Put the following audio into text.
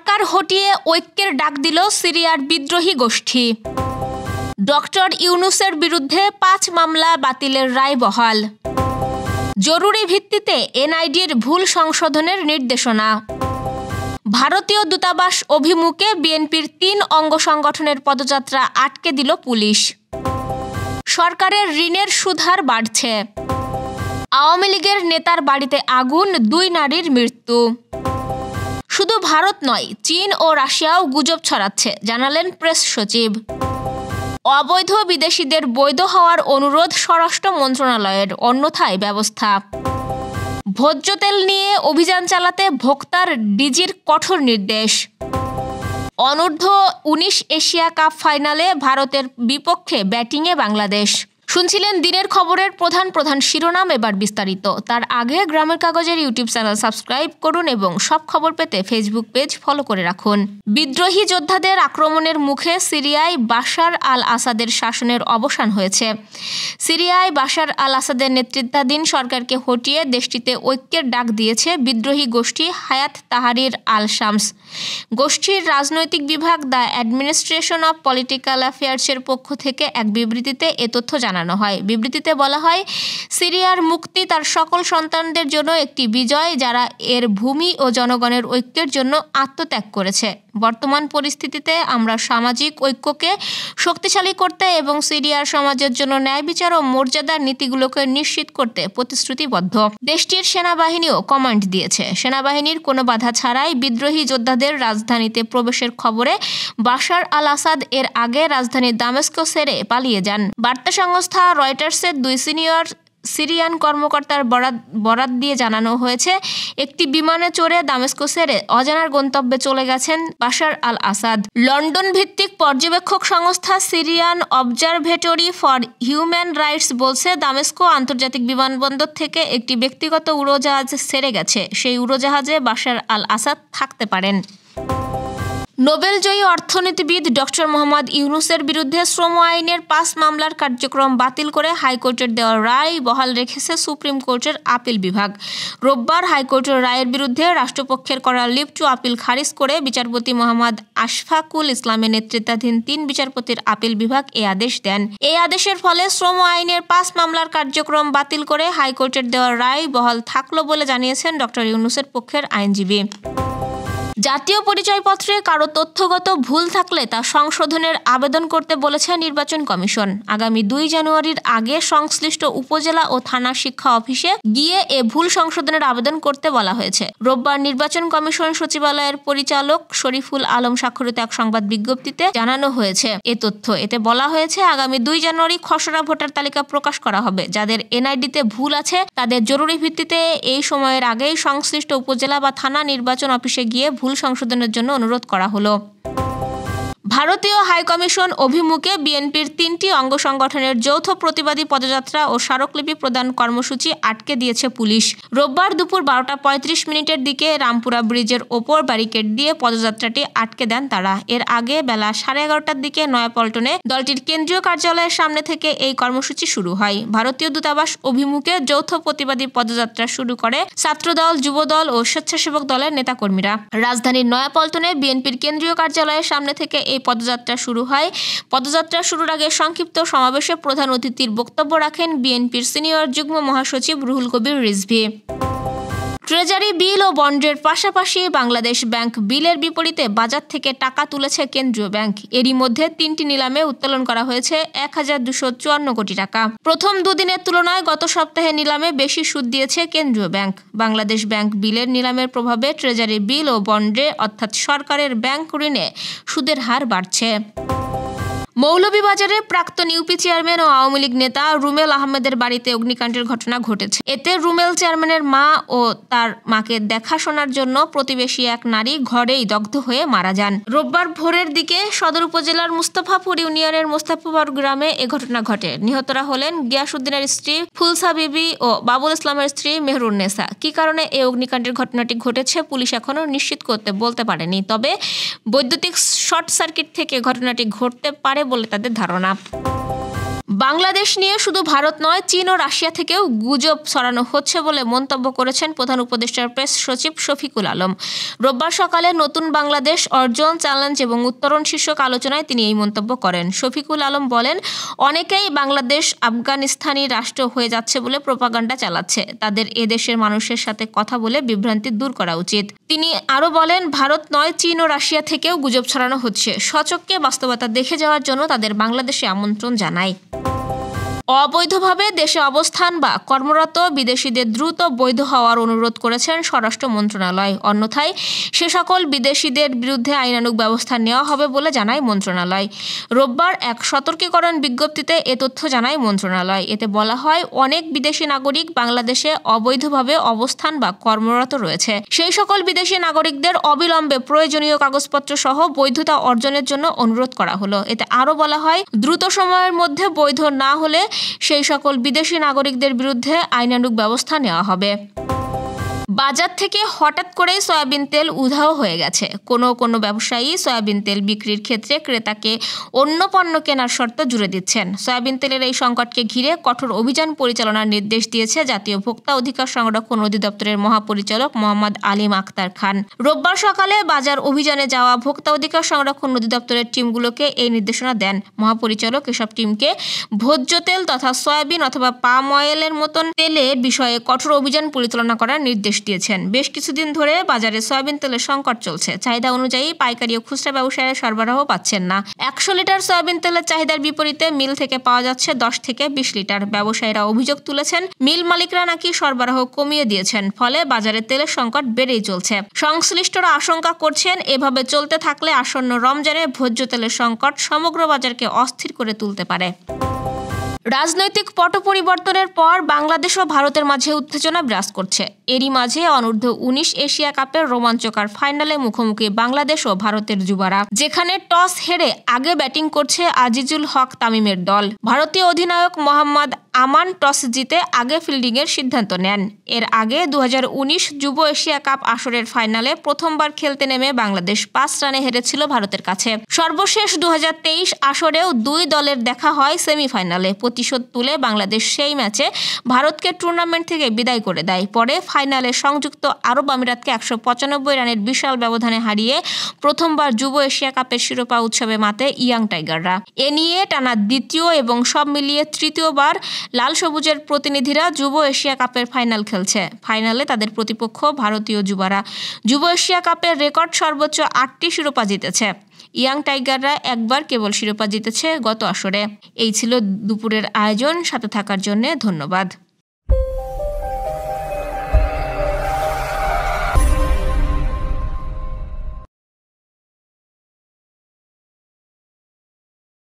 সরকার হটিয়ে ঐক্যের ডাক দিল সিরিয়ার বিদ্রোহী গোষ্ঠী। ডক্টর ইউনূসের বিরুদ্ধে 5 মামলা বাতিলের রায় বহাল। জরুরি ভিত্তিতে এনআইডির ভুল সংশোধনের নির্দেশনা। ভারতীয় দূতাবাস অভিমুখে বিএনপির 3 অঙ্গ সংগঠনের পদযাত্রা আটকে দিল পুলিশ। সরকারের ঋণের সুদহার বাড়ছে। আওয়ামী লীগের নেতার বাড়িতে আগুন, 2 নারীর মৃত্যু। শুধু ভারত নয়, চীন ও রাশিয়াও গুজব ছড়াচ্ছে, জানালেন প্রেস সচিব। অবৈধ বিদেশিদের বৈধ হওয়ার অনুরোধ স্বরাষ্ট্র মন্ত্রণালয়ের, অন্যথায় ব্যবস্থা। ভোজ্য তেল নিয়ে অভিযান চালাতে ভোক্তার ডিজির কঠোর নির্দেশ। অনূর্ধ্ব-19 এশিয়া কাপ ফাইনালে ভারতের বিপক্ষে ব্যাটিংয়ে বাংলাদেশ। শুনছিলেন দিনের খবরের প্রধান শিরোনাম, এবার বিস্তারিত। তার আগে গ্রামের কাগজের ইউটিউব চ্যানেল সাবস্ক্রাইব করুন এবং সব খবর পেতে ফেসবুক পেজ ফলো করে রাখুন। বিদ্রোহী যোদ্ধাদের আক্রমণের মুখে সিরিয়ায় বাশার আল আসাদের শাসনের অবসান হয়েছে। সিরিয়ায় বাশার আল আসাদের নেতৃত্বাধীন সরকারকে হটিয়ে দেশটিতে ঐক্যের ডাক দিয়েছে বিদ্রোহী গোষ্ঠী হায়াত তাহরির আল শামস। গোষ্ঠীর রাজনৈতিক বিভাগ দ্য অ্যাডমিনিস্ট্রেশন অব পলিটিক্যাল অ্যাফেয়ার্সের পক্ষ থেকে এক বিবৃতিতে এ তথ্য জানানো হয়। বিবৃতিতে বলা হয়, সিরিয়ার মুক্তি তার সকল সন্তানদের জন্য একটি বিজয়, যারা এর ভূমি ও জনগণের ঐক্যের জন্য আত্মত্যাগ করেছে। বর্তমান পরিস্থিতিতে আমরা সামাজিক ঐক্যকে শক্তিশালী করতে এবং সিরিয়ার সমাজের জন্য ন্যায় বিচার ও মর্যাদার নীতিগুলোকে নিশ্চিত করতে প্রতিশ্রুতিবদ্ধ। দেশটির সেনাবাহিনীও কমান্ড দিয়েছে। সেনাবাহিনীর কোনো বাধা ছাড়াই বিদ্রোহী যোদ্ধাদের রাজধানীতে প্রবেশের খবরে বাশার আল আসাদ এর আগে রাজধানী দামেস্কো ছেড়ে পালিয়ে যান। বার্তা সংস্থা রয়টার্সের 2 সিনিয়র সিরিয়ান কর্মকর্তার বরাত দিয়ে জানানো হয়েছে, একটি বিমানে চড়ে দামেস্কো ছেড়ে অজানার গন্তব্যে চলে গেছেন বাশার আল আসাদ। লন্ডন ভিত্তিক পর্যবেক্ষক সংস্থা Syrian observatory for human rights বলছে, দামেস্কো আন্তর্জাতিক বিমানবন্দর থেকে একটি ব্যক্তিগত উড়োজাহাজ ছেড়ে গেছে। সেই উড়োজাহাজে বাশার আল আসাদ থাকতে পারেন। নোবেলজয়ী অর্থনীতিবিদ ডক্টর মোহাম্মদ ইউনূসের বিরুদ্ধে শ্রম আইনের 5 মামলার কার্যক্রম বাতিল করে হাইকোর্টের দেওয়া রায় বহাল রেখেছে সুপ্রিম কোর্টের আপিল বিভাগ। রোববার হাইকোর্টের রায়ের বিরুদ্ধে রাষ্ট্রপক্ষের করা লিভ টু আপিল খারিজ করে বিচারপতি মোহাম্মদ আশফাকুল ইসলামের নেতৃত্বাধীন 3 বিচারপতির আপিল বিভাগ এ আদেশ দেন। এই আদেশের ফলে শ্রম আইনের 5 মামলার কার্যক্রম বাতিল করে হাইকোর্টের দেওয়া রায় বহাল থাকলো বলে জানিয়েছেন ডক্টর ইউনূসের পক্ষের আইনজীবী। জাতীয় পরিচয়পত্রে কারো তথ্যগত ভুল থাকলে তা সংশোধনের আবেদন করতে বলেছে নির্বাচন কমিশন। আগামী 2 জানুয়ারির আগে সংশ্লিষ্ট উপজেলা ও থানা শিক্ষা অফিসে গিয়ে এ ভুল সংশোধনের আবেদন করতে বলা হয়েছে। রোববার নির্বাচন কমিশন সচিবালয়ের পরিচালক শরীফুল আলম স্বাক্ষরিত এক সংবাদ বিজ্ঞপ্তিতে জানানো হয়েছে এ তথ্য। এতে বলা হয়েছে, আগামী 2 জানুয়ারি খসড়া ভোটার তালিকা প্রকাশ করা হবে। যাদের এনআইডিতে ভুল আছে তাদের জরুরি ভিত্তিতে এই সময়ের আগেই সংশ্লিষ্ট উপজেলা বা থানা নির্বাচন অফিসে গিয়ে ভুল সংশোধনের জন্য অনুরোধ করা হলো। ভারতীয় হাইকমিশন অভিমুখে বিএনপির 3টি অঙ্গ সংগঠনের যৌথ প্রতিবাদী পদযাত্রা ও স্মারকলিপি প্রদান কর্মসূচি আটকে দিয়েছে পুলিশ। রোববার দুপুর 12:35 দিকে রামপুরা ব্রিজের ওপর ব্যারিকেড দিয়ে পদযাত্রাটি আটকে দেন তারা। এর আগে বেলা 11:30টার দিকে নয়াপল্টনে দলটির কেন্দ্রীয় কার্যালয়ের সামনে থেকে এই কর্মসূচি শুরু হয়। ভারতীয় দূতাবাস অভিমুখে যৌথ প্রতিবাদী পদযাত্রা শুরু করে ছাত্রদল, যুবদল ও স্বেচ্ছাসেবক দলের নেতাকর্মীরা। রাজধানীর নয়াপল্টনে বিএনপির কেন্দ্রীয় কার্যালয়ের সামনে থেকে এই পদযাত্রা শুরু হয়। পদযাত্রা শুরুর আগে সংক্ষিপ্ত সমাবেশে প্রধান অতিথির বক্তব্য রাখেন বিএনপির সিনিয়র যুগ্ম মহাসচিব রুহুল কবির রিজভী। ট্রেজারি বিল ও বন্ডের পাশাপাশি বাংলাদেশ ব্যাংক বিলের বিপরীতে বাজার থেকে টাকা তুলেছে কেন্দ্রীয় ব্যাংক। এরই মধ্যে 3টি নিলামে উত্তোলন করা হয়েছে 1254 কোটি টাকা। প্রথম 2 দিনের তুলনায় গত সপ্তাহে নিলামে বেশি সুদ দিয়েছে কেন্দ্রীয় ব্যাংক। বাংলাদেশ ব্যাংক বিলের নিলামের প্রভাবে ট্রেজারি বিল ও বন্ডে অর্থাৎ সরকারের ব্যাংক ঋণে সুদের হার বাড়ছে। মৌলভীবাজারে প্রাক্তন ইউপি চেয়ারম্যান ও আওয়ামী লীগ নেতা রুমেল আহমেদের বাড়িতে অগ্নিকাণ্ডের ঘটনা ঘটেছে। এতে রুমেল চেয়ারম্যানের মা ও তার মাকে দেখাশোনার জন্য প্রতিবেশী এক নারী ঘরেই দগ্ধ হয়ে মারা যান। রোববার ভোরের দিকে সদর উপজেলার মুস্তাফাপুর ইউনিয়নের মুস্তাফাপুর গ্রামে এ ঘটনা ঘটে। নিহতরা হলেন গিয়াসউদ্দিনের স্ত্রী ফুলসা বিবি ও বাবুল ইসলামের স্ত্রী মেহরুন্নেসা। কি কারণে এই অগ্নিকাণ্ডের ঘটনাটি ঘটেছে পুলিশ এখনও নিশ্চিত বলতে পারেনি। তবে বৈদ্যুতিক শর্ট সার্কিট থেকে ঘটনাটি ঘটতে পারে বলে তাদের ধারণা। বাংলাদেশ নিয়ে শুধু ভারত নয়, চীন ও রাশিয়া থেকেও গুজব ছড়ানো হচ্ছে বলে মন্তব্য করেছেন প্রধান উপদেষ্টার প্রেস সচিব শফিকুল আলম। রোববার সকালে নতুন বাংলাদেশ অর্জন, চ্যালেঞ্জ এবং উত্তরণ শীর্ষক আলোচনায় তিনি এই মন্তব্য করেন। শফিকুল আলম বলেন, অনেকেই বাংলাদেশ আফগানিস্তানি রাষ্ট্র হয়ে যাচ্ছে বলে প্রোপাগান্ডা চালাচ্ছে। তাদের এদেশের মানুষের সাথে কথা বলে বিভ্রান্তি দূর করা উচিত। তিনি আরও বলেন, ভারত নয়, চীন ও রাশিয়া থেকেও গুজব ছড়ানো হচ্ছে। সচক্ষে বাস্তবতা দেখে যাওয়ার জন্য তাদের বাংলাদেশে আমন্ত্রণ জানাই। অবৈধভাবে দেশে অবস্থান বা কর্মরত বিদেশিদের দ্রুত বৈধ হওয়ার অনুরোধ করেছেন স্বরাষ্ট্র মন্ত্রণালয়। অন্যথায় সে সকল বিদেশিদের বিরুদ্ধে আইনানুগ ব্যবস্থা নেওয়া হবে বলে জানায় মন্ত্রণালয়। রোববার এক সতর্কীকরণ বিজ্ঞপ্তিতে এ তথ্য জানায় মন্ত্রণালয়। এতে বলা হয়, অনেক বিদেশি নাগরিক বাংলাদেশে অবৈধভাবে অবস্থান বা কর্মরত রয়েছে। সেই সকল বিদেশি নাগরিকদের অবিলম্বে প্রয়োজনীয় কাগজপত্র সহ বৈধতা অর্জনের জন্য অনুরোধ করা হলো। এতে আরও বলা হয়, দ্রুত সময়ের মধ্যে বৈধ না হলে সেই সকল বিদেশি নাগরিকদের বিরুদ্ধে আইনানুগ ব্যবস্থা নেওয়া হবে। বাজার থেকে হঠাৎ করেই সয়াবিন তেল উধাও হয়ে গেছে। কোনো ব্যবসায়ী সয়াবিন তেল বিক্রির ক্ষেত্রে ক্রেতাকে অন্য পণ্য কেনার শর্ত জুড়ে দিচ্ছেন। সয়াবিন তেলের এই সংকটকে ঘিরে কঠোর অভিযান পরিচালনার নির্দেশ দিয়েছে জাতীয় ভোক্তা অধিকার সংরক্ষণ অধিদপ্তরের মহাপরিচালক মোহাম্মদ আলিম আক্তার খান। রোববার সকালে বাজার অভিযানে যাওয়া ভোক্তা অধিকার সংরক্ষণ অধিদপ্তরের টিমগুলোকে এই নির্দেশনা দেন। মহাপরিচালক এসব টিমকে ভোজ্য তেল তথা সয়াবিন অথবা পাম অয়েলের মতন তেলের বিষয়ে কঠোর অভিযান পরিচালনা করার নির্দেশ দিয়েছেন। বেশ কিছুদিন ধরে বাজারে সয়াবিন তেলের সংকট চলছে। চাহিদা অনুযায়ী পাইকারি ও খুচরা ব্যবসায়ীরা সরবরাহ পাচ্ছেন না। 100 লিটার সয়াবিন তেলের চাহিদার বিপরীতে মিল থেকে পাওয়া যাচ্ছে 10 থেকে 20 লিটার। ব্যবসায়ীরা অভিযোগ তুলেছেন, মিল মালিকরা নাকি সরবরাহ কমিয়ে দিয়েছেন, ফলে বাজারে তেলের সংকট বেড়েই চলছে। সংশ্লিষ্টরা আশঙ্কা করছেন, এভাবে চলতে থাকলে আসন্ন রমজানে ভোজ্য তেলের সংকট সমগ্র বাজারকে অস্থির করে তুলতে পারে। রাজনৈতিক পট পরিবর্তনের পর বাংলাদেশ ও ভারতের মাঝে উত্তেজনা বিরাজ করছে। এরই মাঝে অনূর্ধ্ব-19 এশিয়া কাপের রোমাঞ্চকর ফাইনালে মুখোমুখি বাংলাদেশ ও ভারতের যুবারা, যেখানে টস হেরে আগে ব্যাটিং করছে আজিজুল হক তামিমের দল। ভারতীয় অধিনায়ক মোহাম্মদ আমান টস জিতে আগে ফিল্ডিংয়ের সিদ্ধান্ত নেন। এর আগে 2019 যুব এশিয়া কাপ আসরের ফাইনালে প্রথমবার খেলতে নেমে বাংলাদেশ 5 রানে হেরেছিল ভারতের কাছে। সর্বশেষ 2023 আসরেও দুই দলের দেখা হয় সেমিফাইনালে। প্রতিশোধ তুলে বাংলাদেশ সেই ম্যাচে ভারতকে টুর্নামেন্ট থেকে বিদায় করে দেয়। পরে ফাইনালে সংযুক্ত আরব আমিরাতকে 195 রানের বিশাল ব্যবধানে হারিয়ে প্রথমবার যুব এশিয়া কাপের শিরোপা উৎসবে মাতে ইয়ং টাইগাররা। এ নিয়ে টানা দ্বিতীয় এবং সব মিলিয়ে তৃতীয়বার লাল সবুজের প্রতিনিধিরা যুব এশিয়া কাপের ফাইনাল খেলছে। ফাইনালে তাদের প্রতিপক্ষ ভারতীয় যুবারা। যুব এশিয়া কাপের রেকর্ড সর্বোচ্চ 8টি শিরোপা জিতেছে। ইয়ং টাইগাররা একবার কেবল শিরোপা জিতেছে গত আসরে। এই ছিল দুপুরের আয়োজন। সাথে থাকার জন্য ধন্যবাদ।